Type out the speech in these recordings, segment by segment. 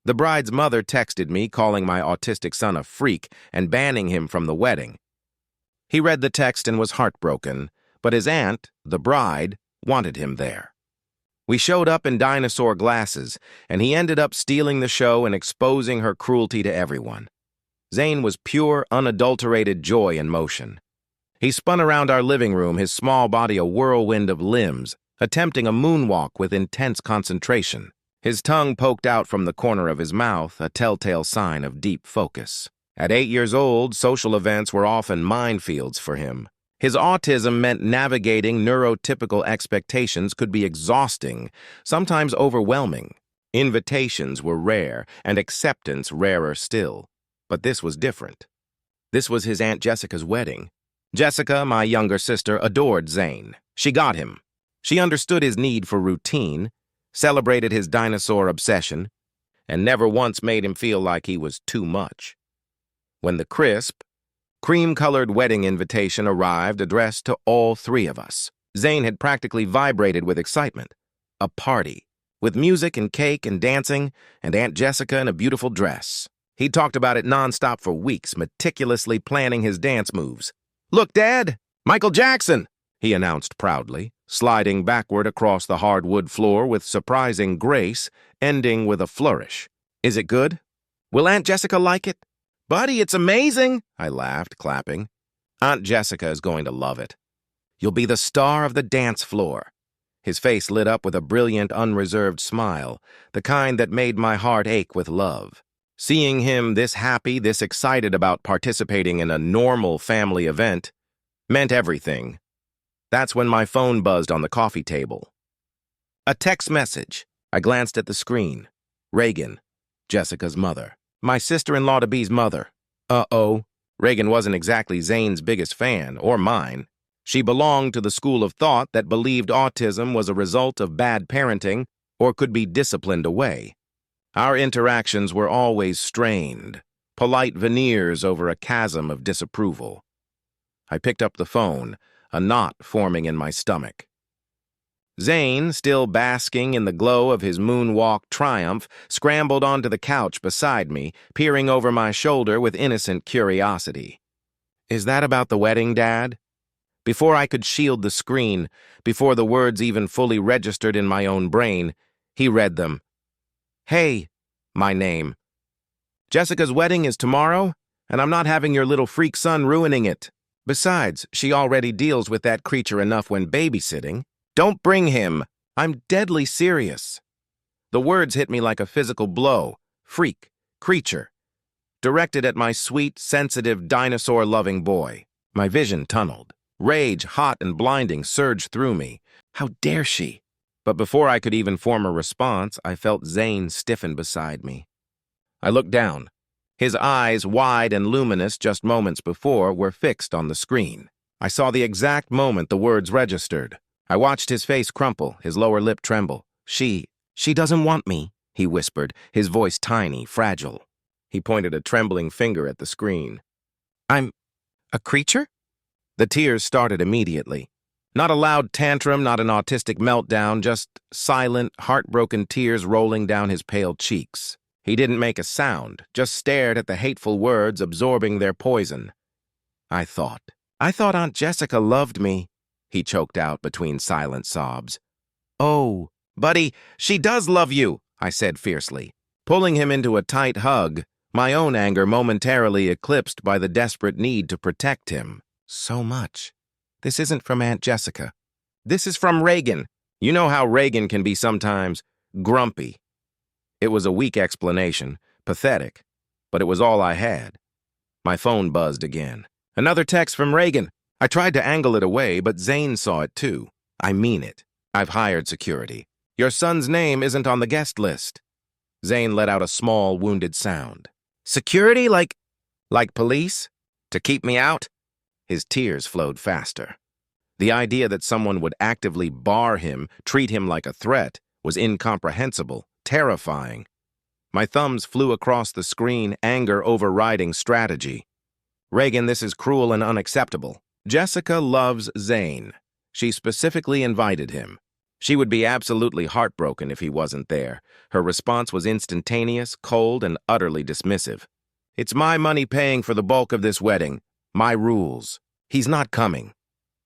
The bride's mother texted me, calling my autistic son a freak and banning him from the wedding. He read the text and was heartbroken, but his aunt, the bride, wanted him there. We showed up in dinosaur glasses, and he ended up stealing the show and exposing her cruelty to everyone. Zane was pure, unadulterated joy in motion. He spun around our living room, his small body a whirlwind of limbs, attempting a moonwalk with intense concentration. His tongue poked out from the corner of his mouth, a telltale sign of deep focus. At 8 years old, social events were often minefields for him. His autism meant navigating neurotypical expectations could be exhausting, sometimes overwhelming. Invitations were rare, and acceptance rarer still. But this was different. This was his Aunt Jessica's wedding. Jessica, my younger sister, adored Zane. She got him. She understood his need for routine, celebrated his dinosaur obsession, and never once made him feel like he was too much. When the crisp, cream-colored wedding invitation arrived addressed to all three of us, Zane had practically vibrated with excitement. A party, with music and cake and dancing, and Aunt Jessica in a beautiful dress. He talked about it nonstop for weeks, meticulously planning his dance moves. "Look, Dad! Michael Jackson!" he announced proudly, sliding backward across the hardwood floor with surprising grace, ending with a flourish. "Is it good? Will Aunt Jessica like it?" "Buddy, it's amazing!" I laughed, clapping. "Aunt Jessica is going to love it. You'll be the star of the dance floor." His face lit up with a brilliant, unreserved smile, the kind that made my heart ache with love. Seeing him this happy, this excited about participating in a normal family event meant everything. That's when my phone buzzed on the coffee table. A text message. I glanced at the screen. Reagan, Jessica's mother. My sister-in-law-to-be's mother. Uh-oh. Reagan wasn't exactly Zane's biggest fan, or mine. She belonged to the school of thought that believed autism was a result of bad parenting or could be disciplined away. Our interactions were always strained, polite veneers over a chasm of disapproval. I picked up the phone, a knot forming in my stomach. Zane, still basking in the glow of his moonwalk triumph, scrambled onto the couch beside me, peering over my shoulder with innocent curiosity. "Is that about the wedding, Dad?" Before I could shield the screen, before the words even fully registered in my own brain, he read them. "Hey, my name. Jessica's wedding is tomorrow, and I'm not having your little freak son ruining it. Besides, she already deals with that creature enough when babysitting. Don't bring him. I'm deadly serious." The words hit me like a physical blow. Freak, creature. Directed at my sweet, sensitive, dinosaur-loving boy. My vision tunneled. Rage, hot and blinding, surged through me. How dare she? But before I could even form a response, I felt Zane stiffen beside me. I looked down. His eyes, wide and luminous just moments before, were fixed on the screen. I saw the exact moment the words registered. I watched his face crumple, his lower lip tremble. She doesn't want me," he whispered, his voice tiny, fragile. He pointed a trembling finger at the screen. "I'm a creature?" The tears started immediately. Not a loud tantrum, not an autistic meltdown, just silent, heartbroken tears rolling down his pale cheeks. He didn't make a sound, just stared at the hateful words, absorbing their poison. I thought Aunt Jessica loved me," he choked out between silent sobs. "Oh, buddy, she does love you," I said fiercely, pulling him into a tight hug, my own anger momentarily eclipsed by the desperate need to protect him. "So much. This isn't from Aunt Jessica. This is from Reagan. You know how Reagan can be sometimes grumpy." It was a weak explanation, pathetic, but it was all I had. My phone buzzed again. Another text from Reagan. I tried to angle it away, but Zane saw it too. "I mean it. I've hired security. Your son's name isn't on the guest list." Zane let out a small, wounded sound. "Security? Like police? To keep me out?" His tears flowed faster. The idea that someone would actively bar him, treat him like a threat, was incomprehensible, terrifying. My thumbs flew across the screen, anger overriding strategy. "Reagan, this is cruel and unacceptable. Jessica loves Zane. She specifically invited him. She would be absolutely heartbroken if he wasn't there. Her response was instantaneous, cold, and utterly dismissive. It's my money paying for the bulk of this wedding. My rules. He's not coming.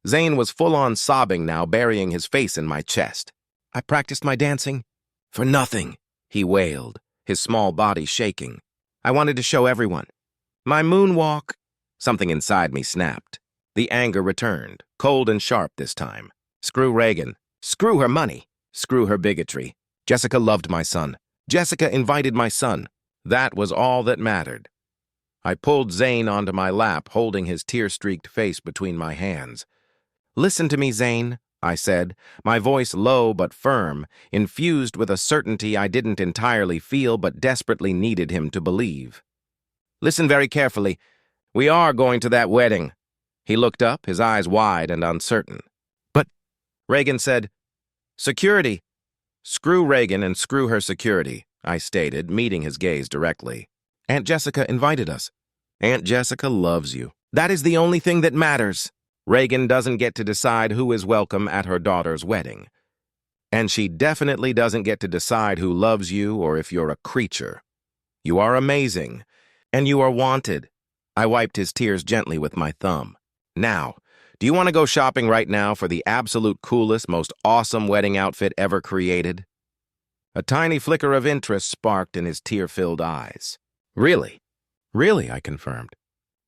Zane was full-on sobbing now, burying his face in my chest. I practiced my dancing. For nothing, he wailed, his small body shaking. I wanted to show everyone. My moonwalk. Something inside me snapped. The anger returned, cold and sharp this time. Screw Reagan. Screw her money. Screw her bigotry. Jessica loved my son. Jessica invited my son. That was all that mattered. I pulled Zane onto my lap, holding his tear-streaked face between my hands. Listen to me, Zane, I said, my voice low but firm, infused with a certainty I didn't entirely feel but desperately needed him to believe. Listen very carefully. We are going to that wedding. He looked up, his eyes wide and uncertain. But, Reagan said, security. Screw Reagan and screw her security, I stated, meeting his gaze directly. Aunt Jessica invited us. Aunt Jessica loves you. That is the only thing that matters. Reagan doesn't get to decide who is welcome at her daughter's wedding. And she definitely doesn't get to decide who loves you or if you're a creature. You are amazing, and you are wanted. I wiped his tears gently with my thumb. Now, do you want to go shopping right now for the absolute coolest, most awesome wedding outfit ever created? A tiny flicker of interest sparked in his tear-filled eyes. Really? Really, I confirmed.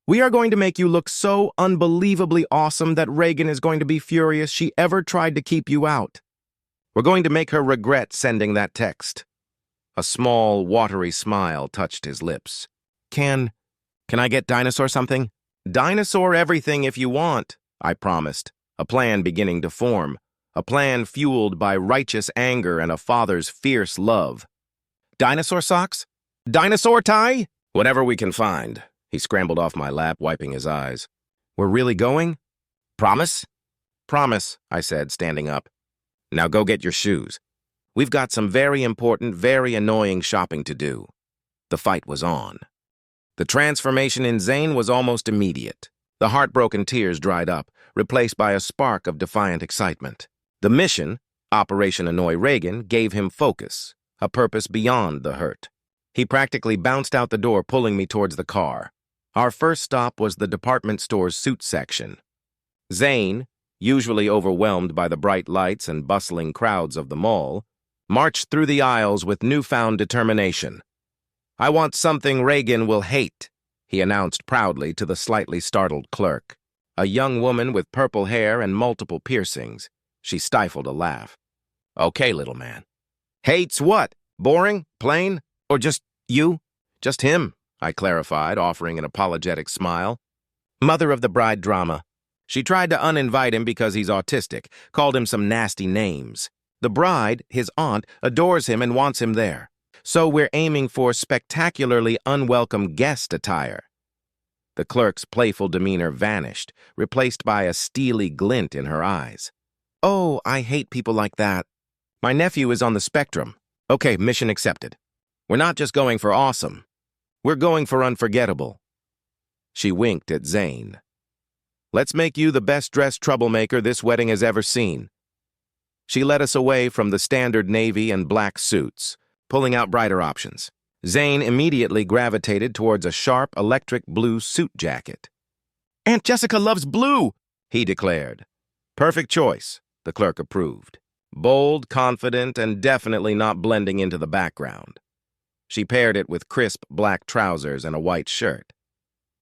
We are going to make you look so unbelievably awesome that Reagan is going to be furious she ever tried to keep you out. We're going to make her regret sending that text. A small, watery smile touched his lips. Can I get dinosaur something? Dinosaur everything if you want, I promised, a plan beginning to form, a plan fueled by righteous anger and a father's fierce love. Dinosaur socks? Dinosaur tie? Whatever we can find. He scrambled off my lap, wiping his eyes. We're really going? Promise? Promise, I said, standing up. Now go get your shoes. We've got some very important, very annoying shopping to do. The fight was on. The transformation in Zane was almost immediate. The heartbroken tears dried up, replaced by a spark of defiant excitement. The mission, Operation Annoy Reagan, gave him focus, a purpose beyond the hurt. He practically bounced out the door, pulling me towards the car. Our first stop was the department store's suit section. Zane, usually overwhelmed by the bright lights and bustling crowds of the mall, marched through the aisles with newfound determination. I want something Reagan will hate, he announced proudly to the slightly startled clerk, a young woman with purple hair and multiple piercings. She stifled a laugh. Okay, little man. Hates what? Boring? Plain? Or just you? Just him, I clarified, offering an apologetic smile. Mother of the bride drama. She tried to uninvite him because he's autistic, called him some nasty names. The bride, his aunt, adores him and wants him there. So we're aiming for spectacularly unwelcome guest attire. The clerk's playful demeanor vanished, replaced by a steely glint in her eyes. Oh, I hate people like that. My nephew is on the spectrum. Okay, mission accepted. We're not just going for awesome. We're going for unforgettable. She winked at Zane. Let's make you the best-dressed troublemaker this wedding has ever seen. She led us away from the standard navy and black suits, pulling out brighter options. Zane immediately gravitated towards a sharp electric blue suit jacket. Aunt Jessica loves blue, he declared. Perfect choice, the clerk approved. Bold, confident, and definitely not blending into the background. She paired it with crisp black trousers and a white shirt.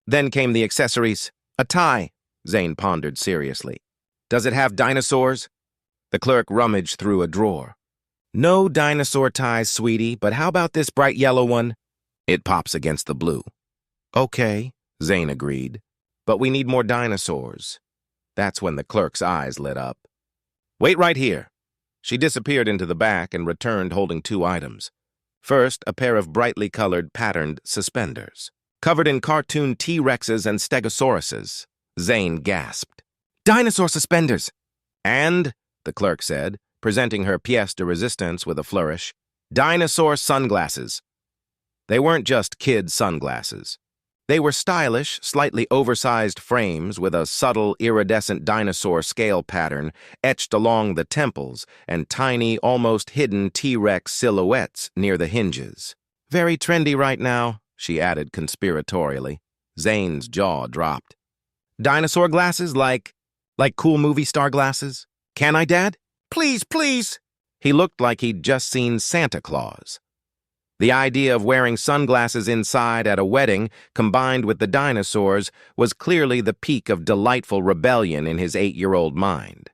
Then came the accessories. A tie, Zane pondered seriously. Does it have dinosaurs? The clerk rummaged through a drawer. No dinosaur ties, sweetie, but how about this bright yellow one? It pops against the blue. Okay, Zane agreed, but we need more dinosaurs. That's when the clerk's eyes lit up. Wait right here. She disappeared into the back and returned holding two items. First, a pair of brightly colored, patterned suspenders. Covered in cartoon T-Rexes and Stegosauruses, Zane gasped. Dinosaur suspenders! And, the clerk said, presenting her pièce de résistance with a flourish, dinosaur sunglasses. They weren't just kid sunglasses. They were stylish, slightly oversized frames with a subtle, iridescent dinosaur scale pattern etched along the temples and tiny, almost hidden T-Rex silhouettes near the hinges. "Very trendy right now," she added conspiratorially. Zane's jaw dropped. "Dinosaur glasses like cool movie star glasses? Can I, Dad? Please, please!" He looked like he'd just seen Santa Claus. The idea of wearing sunglasses inside at a wedding, combined with the dinosaurs, was clearly the peak of delightful rebellion in his 8-year-old mind.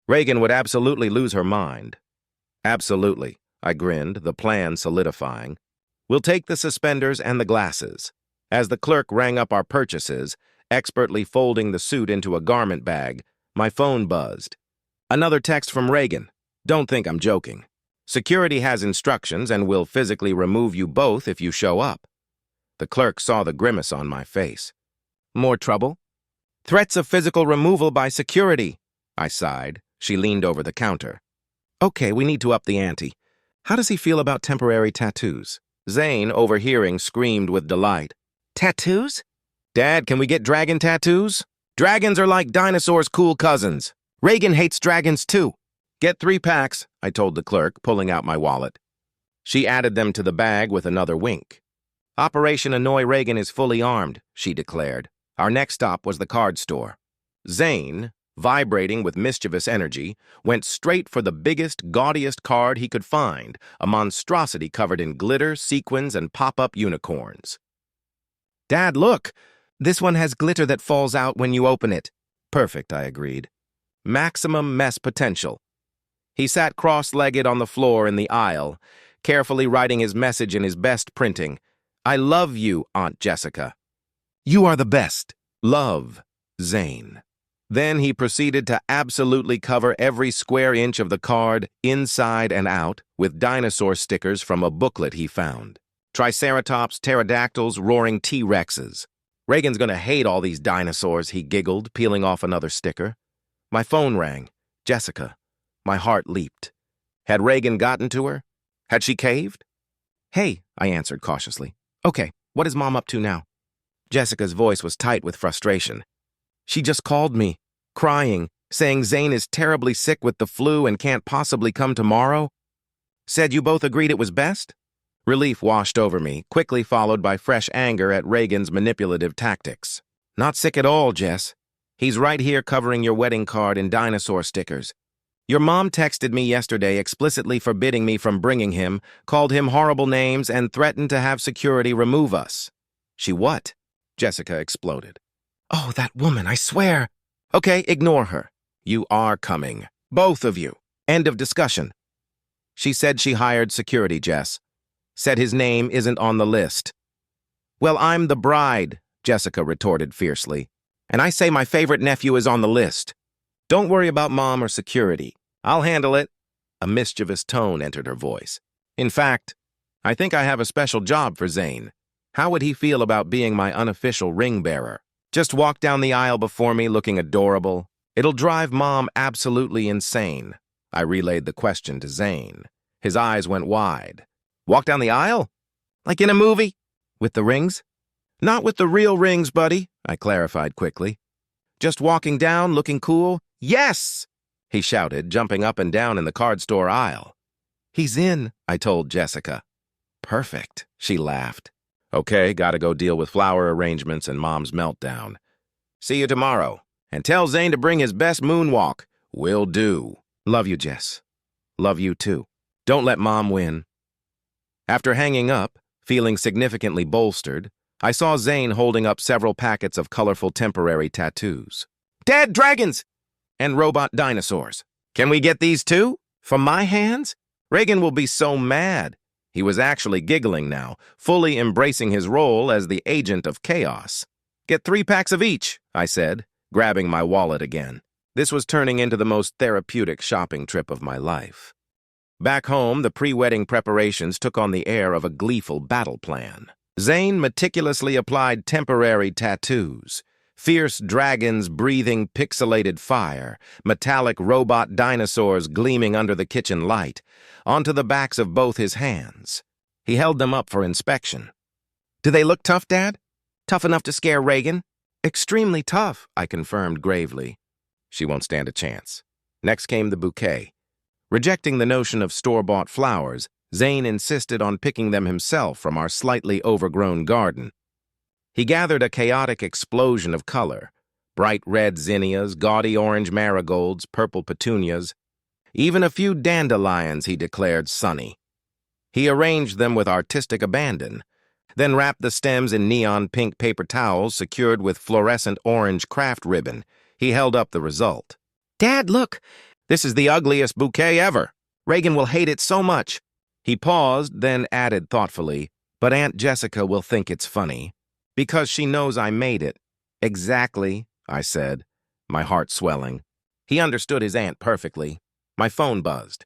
Reagan would absolutely lose her mind. "Absolutely," I grinned, the plan solidifying. "We'll take the suspenders and the glasses." As the clerk rang up our purchases, expertly folding the suit into a garment bag, my phone buzzed. Another text from Reagan. "Don't think I'm joking. Security has instructions and will physically remove you both if you show up." The clerk saw the grimace on my face. "More trouble?" "Threats of physical removal by security," I sighed. She leaned over the counter. "Okay, we need to up the ante. How does he feel about temporary tattoos?" Zane, overhearing, screamed with delight. "Tattoos? Dad, can we get dragon tattoos? Dragons are like dinosaurs' cool cousins. Reagan hates dragons too." "Get 3 packs, I told the clerk, pulling out my wallet. She added them to the bag with another wink. "Operation Annoy Reagan is fully armed," she declared. Our next stop was the card store. Zane, vibrating with mischievous energy, went straight for the biggest, gaudiest card he could find, a monstrosity covered in glitter, sequins, and pop-up unicorns. "Dad, look! This one has glitter that falls out when you open it." "Perfect," I agreed. "Maximum mess potential." He sat cross-legged on the floor in the aisle, carefully writing his message in his best printing. "I love you, Aunt Jessica." "You are the best. Love, Zane." Then he proceeded to absolutely cover every square inch of the card, inside and out, with dinosaur stickers from a booklet he found. Triceratops, pterodactyls, roaring T-Rexes. "Reagan's gonna hate all these dinosaurs," he giggled, peeling off another sticker. My phone rang. Jessica. My heart leaped. Had Reagan gotten to her? Had she caved? "Hey," I answered cautiously. "Okay, what is Mom up to now?" Jessica's voice was tight with frustration. "She just called me, crying, saying Zane is terribly sick with the flu and can't possibly come tomorrow. Said you both agreed it was best?" Relief washed over me, quickly followed by fresh anger at Reagan's manipulative tactics. "Not sick at all, Jess. He's right here covering your wedding card in dinosaur stickers. Your mom texted me yesterday explicitly forbidding me from bringing him, called him horrible names, and threatened to have security remove us." "She what?" Jessica exploded. "Oh, that woman, I swear." "Okay, ignore her. You are coming. Both of you. End of discussion." "She said she hired security, Jess. Said his name isn't on the list." "Well, I'm the bride," Jessica retorted fiercely. "And I say my favorite nephew is on the list. Don't worry about Mom or security. I'll handle it." A mischievous tone entered her voice. "In fact, I think I have a special job for Zane. How would he feel about being my unofficial ring bearer? Just walk down the aisle before me looking adorable. It'll drive Mom absolutely insane." I relayed the question to Zane. His eyes went wide. "Walk down the aisle? Like in a movie? With the rings?" "Not with the real rings, buddy," I clarified quickly. "Just walking down, looking cool." "Yes!" he shouted, jumping up and down in the card store aisle. "He's in," I told Jessica. "Perfect," she laughed. "Okay, gotta go deal with flower arrangements and Mom's meltdown. See you tomorrow. And tell Zane to bring his best moonwalk." "Will do." "Love you, Jess." "Love you too. Don't let Mom win." After hanging up, feeling significantly bolstered, I saw Zane holding up several packets of colorful temporary tattoos. "Dead dragons! And robot dinosaurs. Can we get these too? From my hands? Reagan will be so mad." He was actually giggling now, fully embracing his role as the agent of chaos. "Get 3 packs of each," I said, grabbing my wallet again. This was turning into the most therapeutic shopping trip of my life. Back home, the pre-wedding preparations took on the air of a gleeful battle plan. Zane meticulously applied temporary tattoos. Fierce dragons breathing pixelated fire, metallic robot dinosaurs gleaming under the kitchen light, onto the backs of both his hands. He held them up for inspection. "Do they look tough, Dad?" Tough enough to scare Reagan? Extremely tough, I confirmed gravely. She won't stand a chance. Next came the bouquet. Rejecting the notion of store-bought flowers, Zane insisted on picking them himself from our slightly overgrown garden. He gathered a chaotic explosion of color: bright red zinnias, gaudy orange marigolds, purple petunias, even a few dandelions he declared sunny. He arranged them with artistic abandon, then wrapped the stems in neon pink paper towels secured with fluorescent orange craft ribbon. He held up the result. "Dad, look! This is the ugliest bouquet ever. Reagan will hate it so much." He paused, then added thoughtfully, "But Aunt Jessica will think it's funny, because she knows I made it." "Exactly," I said, my heart swelling. He understood his aunt perfectly. My phone buzzed.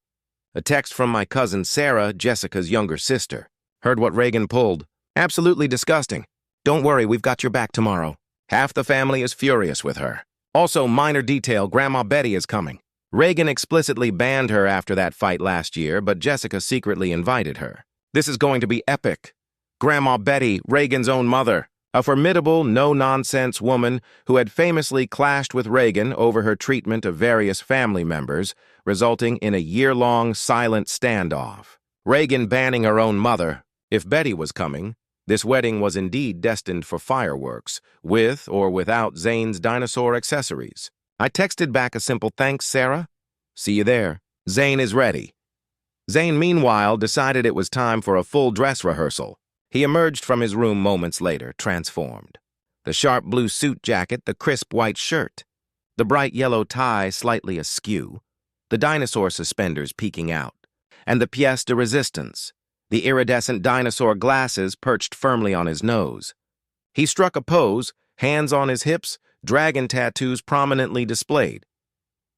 A text from my cousin Sarah, Jessica's younger sister. "Heard what Reagan pulled. Absolutely disgusting. Don't worry, we've got your back tomorrow. Half the family is furious with her. Also, minor detail, Grandma Betty is coming. Reagan explicitly banned her after that fight last year, but Jessica secretly invited her. This is going to be epic. Grandma Betty, Reagan's own mother, a formidable, no-nonsense woman who had famously clashed with Reagan over her treatment of various family members, resulting in a year-long silent standoff. Reagan banning her own mother. If Betty was coming, this wedding was indeed destined for fireworks, with or without Zane's dinosaur accessories. I texted back a simple "Thanks, Sarah. See you there. Zane is ready." Zane, meanwhile, decided it was time for a full dress rehearsal. He emerged from his room moments later, transformed. The sharp blue suit jacket, the crisp white shirt, the bright yellow tie slightly askew, the dinosaur suspenders peeking out, and the pièce de résistance, the iridescent dinosaur glasses perched firmly on his nose. He struck a pose, hands on his hips, dragon tattoos prominently displayed.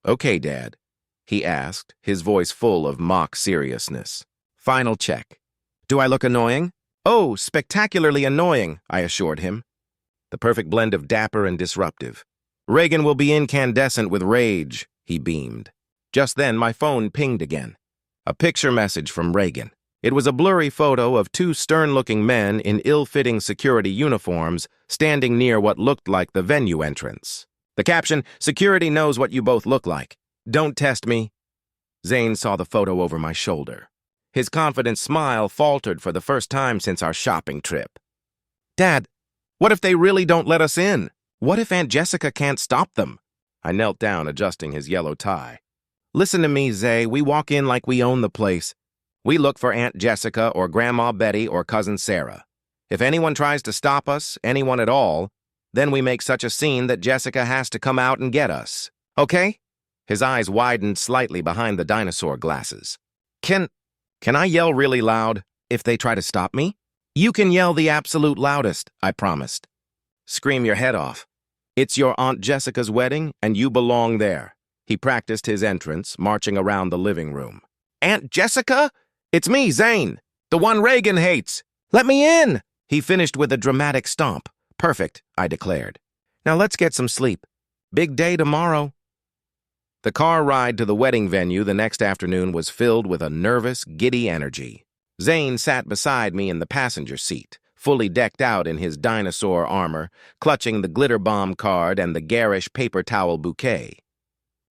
"Okay, Dad," he asked, his voice full of mock seriousness. "Final check. Do I look annoying?" "Oh, spectacularly annoying," I assured him. The perfect blend of dapper and disruptive. "Reagan will be incandescent with rage," he beamed. Just then, my phone pinged again. A picture message from Reagan. It was a blurry photo of two stern-looking men in ill-fitting security uniforms standing near what looked like the venue entrance. The caption, "Security knows what you both look like. Don't test me." Zane saw the photo over my shoulder. His confident smile faltered for the first time since our shopping trip. "Dad, what if they really don't let us in? What if Aunt Jessica can't stop them?" I knelt down, adjusting his yellow tie. "Listen to me, Zay. We walk in like we own the place. We look for Aunt Jessica or Grandma Betty or Cousin Sarah. If anyone tries to stop us, anyone at all, then we make such a scene that Jessica has to come out and get us. Okay?" His eyes widened slightly behind the dinosaur glasses. Can I yell really loud if they try to stop me?" "You can yell the absolute loudest," I promised. "Scream your head off. It's your Aunt Jessica's wedding, and you belong there." He practiced his entrance, marching around the living room. "Aunt Jessica? It's me, Zane, the one Reagan hates. Let me in!" He finished with a dramatic stomp. "Perfect," I declared. "Now let's get some sleep. Big day tomorrow." The car ride to the wedding venue the next afternoon was filled with a nervous, giddy energy. Zane sat beside me in the passenger seat, fully decked out in his dinosaur armor, clutching the glitter bomb card and the garish paper towel bouquet.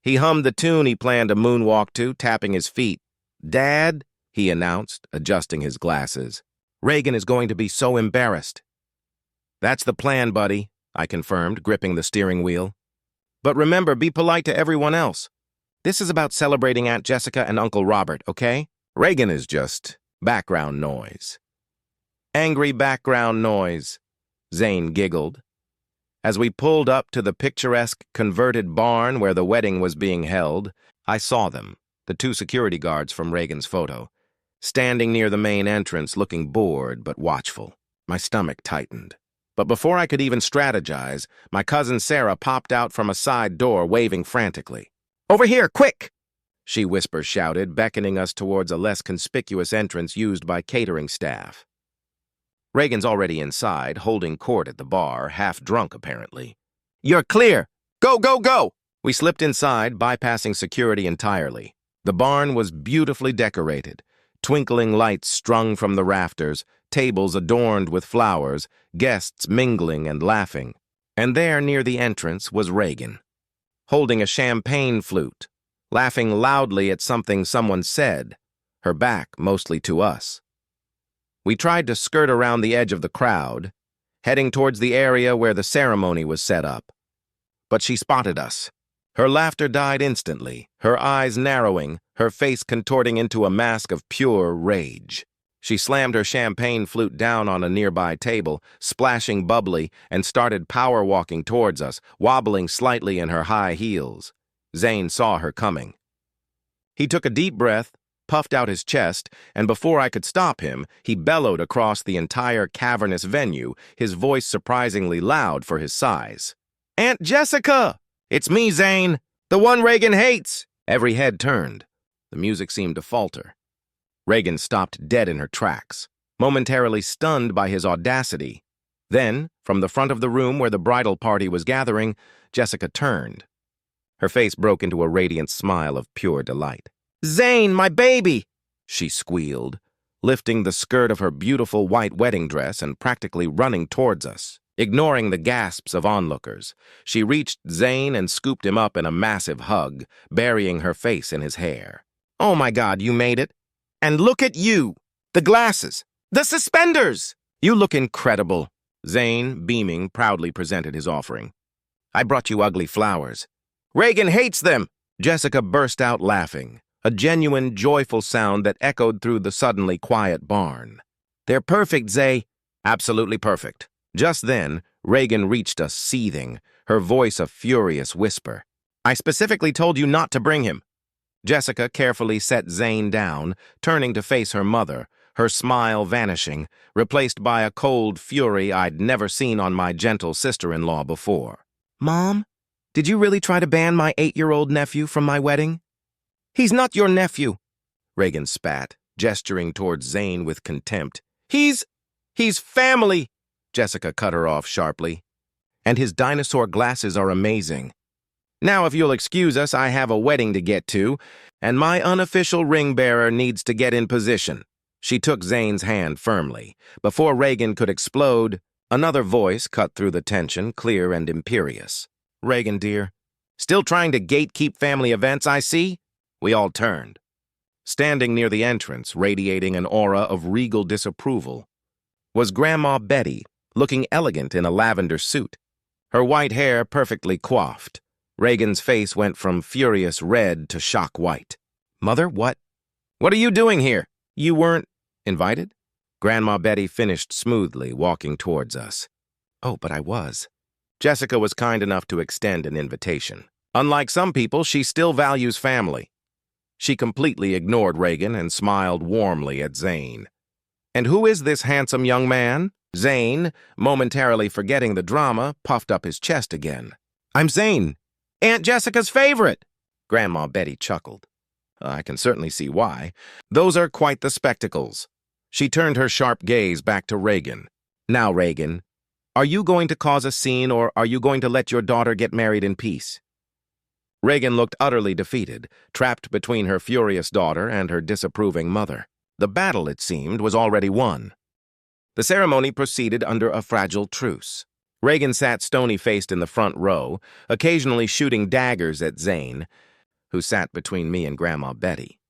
He hummed the tune he planned to moonwalk to, tapping his feet. "Dad," he announced, adjusting his glasses, "Reagan is going to be so embarrassed." "That's the plan, buddy," I confirmed, gripping the steering wheel. "But remember, be polite to everyone else. This is about celebrating Aunt Jessica and Uncle Robert, okay? Reagan is just background noise." "Angry background noise," Zane giggled. As we pulled up to the picturesque converted barn where the wedding was being held, I saw them, the two security guards from Reagan's photo, standing near the main entrance looking bored but watchful. My stomach tightened. But before I could even strategize, my cousin Sarah popped out from a side door waving frantically. "Over here, quick!" she whisper-shouted, beckoning us towards a less conspicuous entrance used by catering staff. Reagan's already inside, holding court at the bar, half-drunk apparently. "You're clear! Go, go, go!" We slipped inside, bypassing security entirely. The barn was beautifully decorated, twinkling lights strung from the rafters, tables adorned with flowers, guests mingling and laughing. And there, near the entrance, was Reagan, holding a champagne flute, laughing loudly at something someone said, her back mostly to us. We tried to skirt around the edge of the crowd, heading towards the area where the ceremony was set up. But she spotted us. Her laughter died instantly, her eyes narrowing, her face contorting into a mask of pure rage. She slammed her champagne flute down on a nearby table, splashing bubbly, and started power-walking towards us, wobbling slightly in her high heels. Zane saw her coming. He took a deep breath, puffed out his chest, and before I could stop him, he bellowed across the entire cavernous venue, his voice surprisingly loud for his size. "Aunt Jessica! It's me, Zane! The one Reagan hates!" Every head turned. The music seemed to falter. Reagan stopped dead in her tracks, momentarily stunned by his audacity. Then, from the front of the room where the bridal party was gathering, Jessica turned. Her face broke into a radiant smile of pure delight. "Zane, my baby!" she squealed, lifting the skirt of her beautiful white wedding dress and practically running towards us. Ignoring the gasps of onlookers, she reached Zane and scooped him up in a massive hug, burying her face in his hair. "Oh my God, you made it! And look at you! The glasses! The suspenders! You look incredible!" Zane, beaming, proudly presented his offering. "I brought you ugly flowers." "Reagan hates them!" Jessica burst out laughing, a genuine, joyful sound that echoed through the suddenly quiet barn. "They're perfect, Zay. Absolutely perfect." Just then, Reagan reached us seething, her voice a furious whisper. "I specifically told you not to bring him." Jessica carefully set Zane down, turning to face her mother, her smile vanishing, replaced by a cold fury I'd never seen on my gentle sister-in-law before. "Mom, did you really try to ban my 8-year-old nephew from my wedding?" "He's not your nephew," Reagan spat, gesturing towards Zane with contempt. He's family," Jessica cut her off sharply. "And his dinosaur glasses are amazing. Now, if you'll excuse us, I have a wedding to get to, and my unofficial ring bearer needs to get in position." She took Zane's hand firmly. Before Reagan could explode, another voice cut through the tension, clear and imperious. "Reagan, dear, still trying to gatekeep family events, I see?" We all turned. Standing near the entrance, radiating an aura of regal disapproval, was Grandma Betty, looking elegant in a lavender suit, her white hair perfectly coiffed. Reagan's face went from furious red to shock white. "Mother, what are you doing here? You weren't invited?" Grandma Betty finished smoothly, walking towards us. "Oh, but I was." Jessica was kind enough to extend an invitation. Unlike some people, she still values family. She completely ignored Reagan and smiled warmly at Zane. "And who is this handsome young man?" Zane, momentarily forgetting the drama, puffed up his chest again. "I'm Zane, Aunt Jessica's favorite." Grandma Betty chuckled. "I can certainly see why. Those are quite the spectacles." She turned her sharp gaze back to Reagan. "Now, Reagan, are you going to cause a scene, or are you going to let your daughter get married in peace?" Reagan looked utterly defeated, trapped between her furious daughter and her disapproving mother. The battle, it seemed, was already won. The ceremony proceeded under a fragile truce. Reagan sat stony-faced in the front row, occasionally shooting daggers at Zane, who sat between me and Grandma Betty.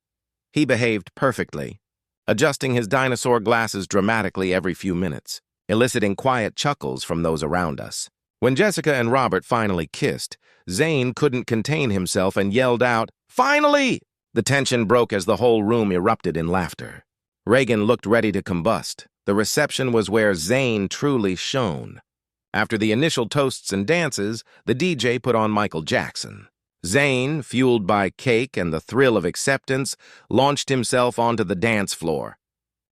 He behaved perfectly, adjusting his dinosaur glasses dramatically every few minutes, eliciting quiet chuckles from those around us. When Jessica and Robert finally kissed, Zane couldn't contain himself and yelled out, "Finally!" The tension broke as the whole room erupted in laughter. Reagan looked ready to combust. The reception was where Zane truly shone. After the initial toasts and dances, the DJ put on Michael Jackson. Zane, fueled by cake and the thrill of acceptance, launched himself onto the dance floor.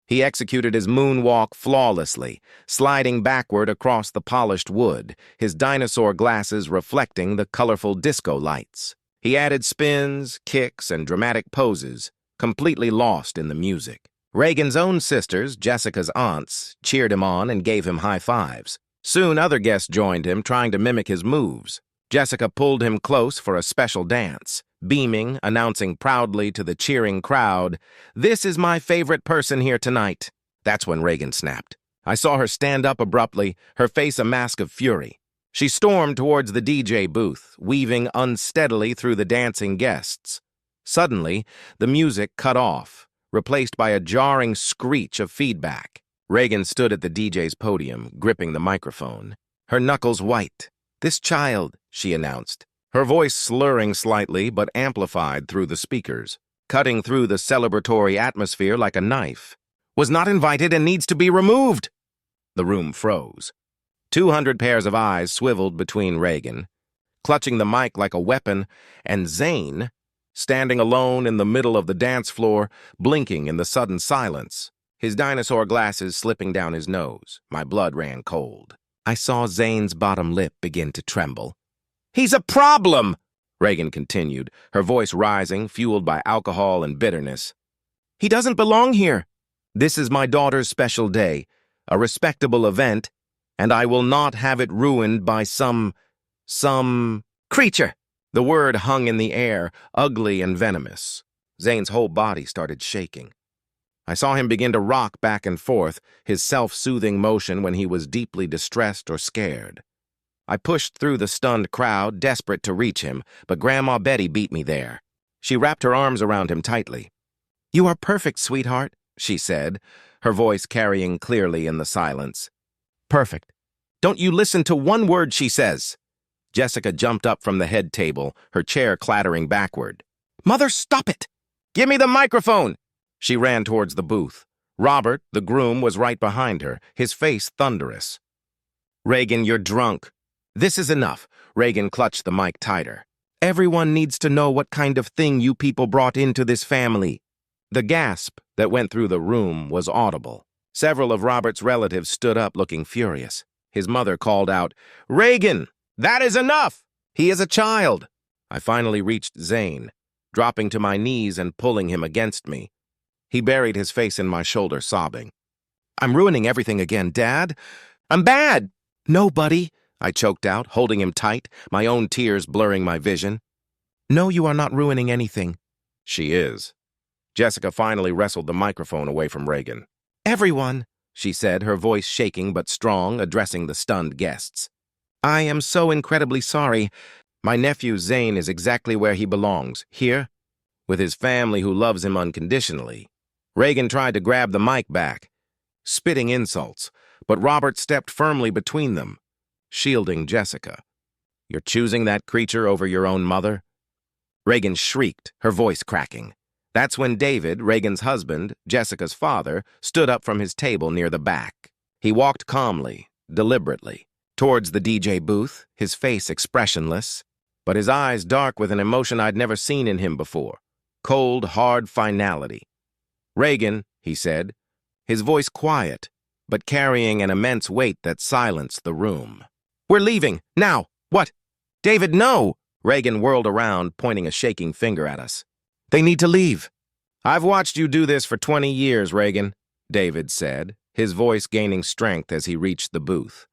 He executed his moonwalk flawlessly, sliding backward across the polished wood, his dinosaur glasses reflecting the colorful disco lights. He added spins, kicks, and dramatic poses, completely lost in the music. Reagan's own sisters, Jessica's aunts, cheered him on and gave him high fives. Soon other guests joined him, trying to mimic his moves. Jessica pulled him close for a special dance, beaming, announcing proudly to the cheering crowd, "This is my favorite person here tonight." That's when Reagan snapped. I saw her stand up abruptly, her face a mask of fury. She stormed towards the DJ booth, weaving unsteadily through the dancing guests. Suddenly, the music cut off, replaced by a jarring screech of feedback. Reagan stood at the DJ's podium, gripping the microphone, her knuckles white. "This child," she announced, her voice slurring slightly but amplified through the speakers, cutting through the celebratory atmosphere like a knife, "was not invited and needs to be removed." The room froze. 200 pairs of eyes swiveled between Reagan, clutching the mic like a weapon, and Zane, standing alone in the middle of the dance floor, blinking in the sudden silence, his dinosaur glasses slipping down his nose. My blood ran cold. I saw Zane's bottom lip begin to tremble. "He's a problem!" Reagan continued, her voice rising, fueled by alcohol and bitterness. "He doesn't belong here. This is my daughter's special day, a respectable event, and I will not have it ruined by some creature." The word hung in the air, ugly and venomous. Zane's whole body started shaking. I saw him begin to rock back and forth, his self-soothing motion when he was deeply distressed or scared. I pushed through the stunned crowd, desperate to reach him, but Grandma Betty beat me there. She wrapped her arms around him tightly. "You are perfect, sweetheart," she said, her voice carrying clearly in the silence. "Perfect. Don't you listen to one word she says." Jessica jumped up from the head table, her chair clattering backward. "Mother, stop it! Give me the microphone!" She ran towards the booth. Robert, the groom, was right behind her, his face thunderous. "Reagan, you're drunk." "This is enough." Reagan clutched the mic tighter. "Everyone needs to know what kind of thing you people brought into this family." The gasp that went through the room was audible. Several of Robert's relatives stood up looking furious. His mother called out, "Reagan, that is enough! He is a child." I finally reached Zane, dropping to my knees and pulling him against me. He buried his face in my shoulder, sobbing. "I'm ruining everything again, Dad. I'm bad." "No, buddy," I choked out, holding him tight, my own tears blurring my vision. "No, you are not ruining anything." "She is." Jessica finally wrestled the microphone away from Reagan. "Everyone," she said, her voice shaking but strong, addressing the stunned guests. "I am so incredibly sorry. My nephew Zane is exactly where he belongs, here, with his family who loves him unconditionally." Reagan tried to grab the mic back, spitting insults, but Robert stepped firmly between them, shielding Jessica. "You're choosing that creature over your own mother?" Reagan shrieked, her voice cracking. That's when David, Reagan's husband, Jessica's father, stood up from his table near the back. He walked calmly, deliberately, towards the DJ booth, his face expressionless, but his eyes dark with an emotion I'd never seen in him before. Cold, hard finality. "Reagan," he said, his voice quiet, but carrying an immense weight that silenced the room. "We're leaving, now! What? David, no!" Reagan whirled around, pointing a shaking finger at us. "They need to leave." "I've watched you do this for 20 years, Reagan," David said, his voice gaining strength as he reached the booth.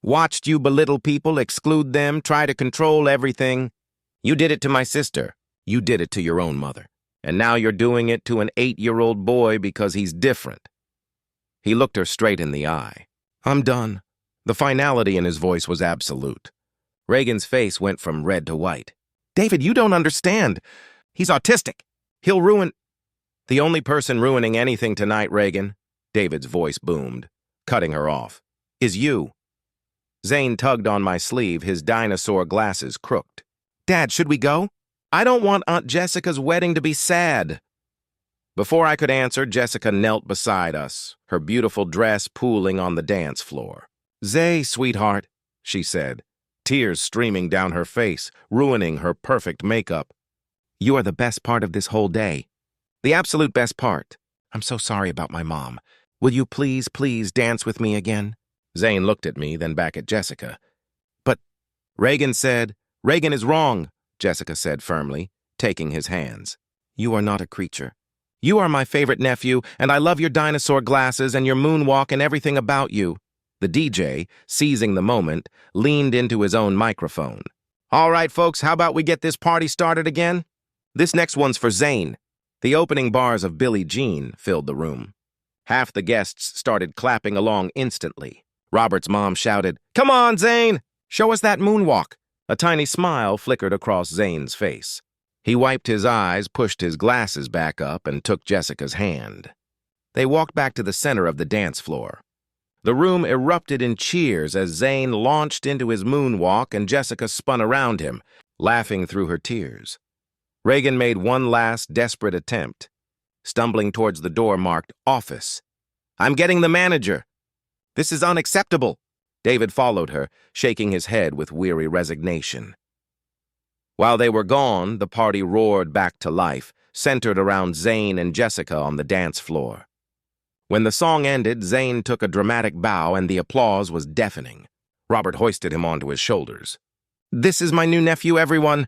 "Watched you belittle people, exclude them, try to control everything. You did it to my sister. You did it to your own mother. And now you're doing it to an 8-year-old boy because he's different." He looked her straight in the eye. "I'm done." The finality in his voice was absolute. Reagan's face went from red to white. "David, you don't understand. He's autistic. He'll ruin—" "The only person ruining anything tonight, Reagan," David's voice boomed, cutting her off, "is you." Zane tugged on my sleeve, his dinosaur glasses crooked. "Dad, should we go? I don't want Aunt Jessica's wedding to be sad." Before I could answer, Jessica knelt beside us, her beautiful dress pooling on the dance floor. "Zay, sweetheart," she said, tears streaming down her face, ruining her perfect makeup. "You are the best part of this whole day. The absolute best part. I'm so sorry about my mom. Will you please, please dance with me again?" Zane looked at me, then back at Jessica. "But," Reagan said. "Reagan is wrong," Jessica said firmly, taking his hands. "You are not a creature. You are my favorite nephew, and I love your dinosaur glasses and your moonwalk and everything about you." The DJ, seizing the moment, leaned into his own microphone. "All right, folks, how about we get this party started again? This next one's for Zane." The opening bars of Billie Jean filled the room. Half the guests started clapping along instantly. Robert's mom shouted, "Come on, Zane! Show us that moonwalk!" A tiny smile flickered across Zane's face. He wiped his eyes, pushed his glasses back up, and took Jessica's hand. They walked back to the center of the dance floor. The room erupted in cheers as Zane launched into his moonwalk and Jessica spun around him, laughing through her tears. Reagan made one last desperate attempt, stumbling towards the door marked "Office." "I'm getting the manager." "This is unacceptable." David followed her, shaking his head with weary resignation. While they were gone, the party roared back to life, centered around Zane and Jessica on the dance floor. When the song ended, Zane took a dramatic bow and the applause was deafening. Robert hoisted him onto his shoulders. "This is my new nephew, everyone.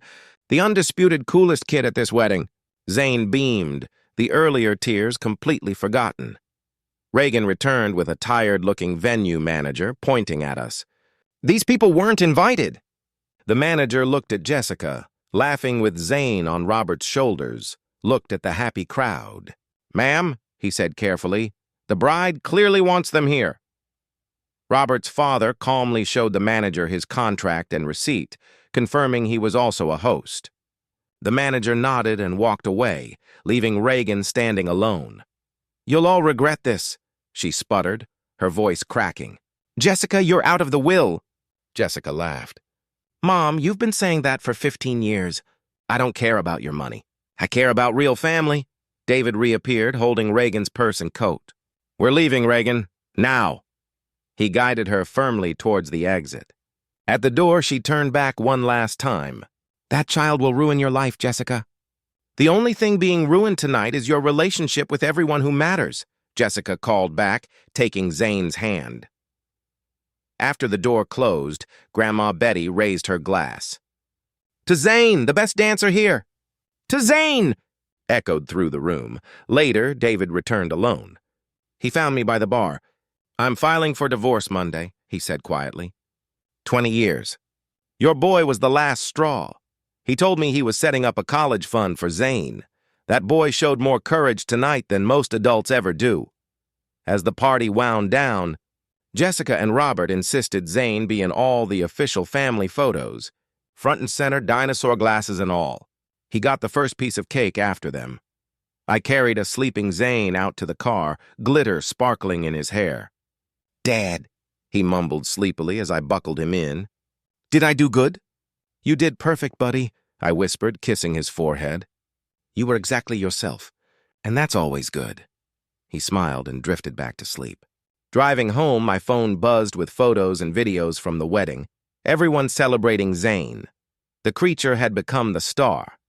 The undisputed coolest kid at this wedding." Zane beamed, the earlier tears completely forgotten. Reagan returned with a tired-looking venue manager, pointing at us. "These people weren't invited." The manager looked at Jessica, laughing with Zane on Robert's shoulders, looked at the happy crowd. "Ma'am," he said carefully, "the bride clearly wants them here." Robert's father calmly showed the manager his contract and receipt, confirming he was also a host. The manager nodded and walked away, leaving Reagan standing alone. "You'll all regret this," she sputtered, her voice cracking. "Jessica, you're out of the will." Jessica laughed. "Mom, you've been saying that for 15 years. I don't care about your money. I care about real family." David reappeared, holding Reagan's purse and coat. "We're leaving, Reagan. Now." He guided her firmly towards the exit. At the door, she turned back one last time. "That child will ruin your life, Jessica." "The only thing being ruined tonight is your relationship with everyone who matters," Jessica called back, taking Zane's hand. After the door closed, Grandma Betty raised her glass. "To Zane, the best dancer here!" "To Zane!" echoed through the room. Later, David returned alone. He found me by the bar. "I'm filing for divorce Monday," he said quietly. 20 years. Your boy was the last straw. He told me he was setting up a college fund for Zane. That boy showed more courage tonight than most adults ever do." As the party wound down, Jessica and Robert insisted Zane be in all the official family photos, front and center, dinosaur glasses and all. He got the first piece of cake after them. I carried a sleeping Zane out to the car, glitter sparkling in his hair. "Dad," he mumbled sleepily as I buckled him in. "Did I do good?" "You did perfect, buddy," I whispered, kissing his forehead. "You were exactly yourself, and that's always good." He smiled and drifted back to sleep. Driving home, my phone buzzed with photos and videos from the wedding, everyone celebrating Zane. The creature had become the star,